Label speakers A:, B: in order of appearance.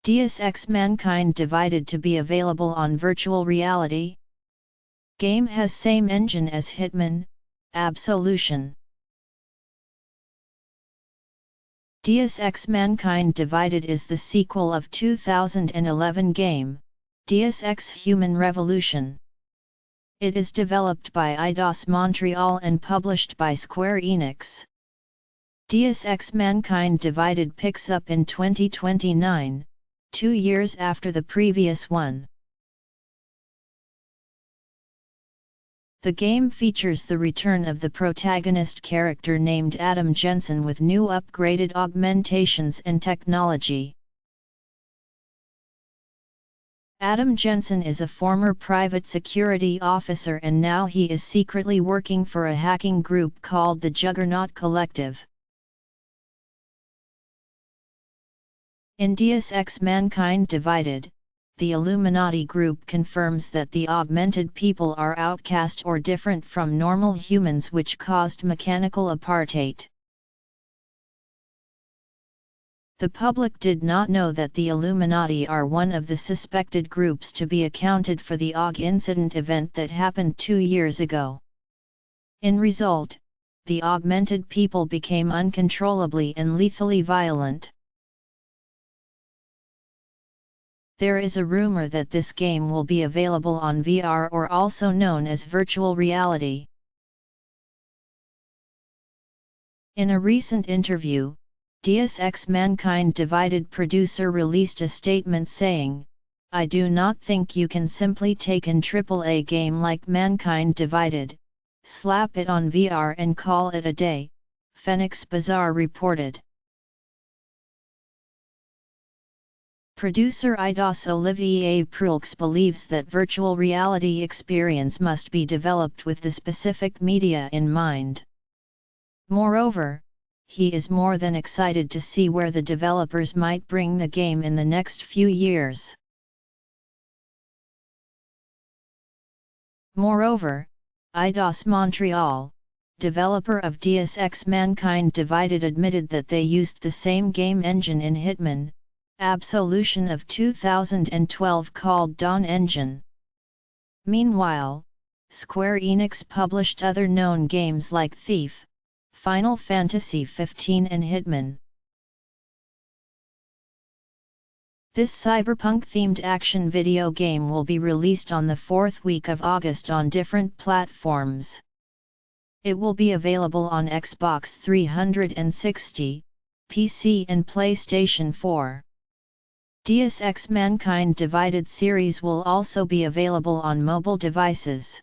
A: Deus Ex Mankind Divided to be available on virtual reality. Game has same engine as Hitman, Absolution. Deus Ex Mankind Divided is the sequel of 2011 game, Deus Ex Human Revolution. It is developed by Eidos Montreal and published by Square Enix. Deus Ex Mankind Divided picks up in 2029, 2 years after the previous one. The game features the return of the protagonist character named Adam Jensen with new upgraded augmentations and technology. Adam Jensen is a former private security officer and now he is secretly working for a hacking group called the Juggernaut Collective. In Deus Ex Mankind Divided, the Illuminati group confirms that the augmented people are outcast or different from normal humans, which caused mechanical apartheid. The public did not know that the Illuminati are one of the suspected groups to be accounted for the Aug Incident event that happened 2 years ago. In result, the augmented people became uncontrollably and lethally violent. There is a rumor that this game will be available on VR, or also known as virtual reality. In a recent interview, Deus Ex Mankind Divided producer released a statement saying, "I do not think you can simply take an AAA game like Mankind Divided, slap it on VR and call it a day," FENIX Bazaar reported. Producer Eidos Olivier Proulx believes that virtual reality experience must be developed with the specific media in mind. Moreover, he is more than excited to see where the developers might bring the game in the next few years. Moreover, Eidos Montreal, developer of Deus Ex Mankind Divided, admitted that they used the same game engine in Hitman, Absolution of 2012 called Dawn Engine.Meanwhile, Square Enix published other known games like Thief, Final Fantasy XV and Hitman. This cyberpunk-themed action video game will be released on the 4th week of August on different platforms. It will be available on Xbox 360, PC and PlayStation 4. Deus Ex Mankind Divided series will also be available on mobile devices.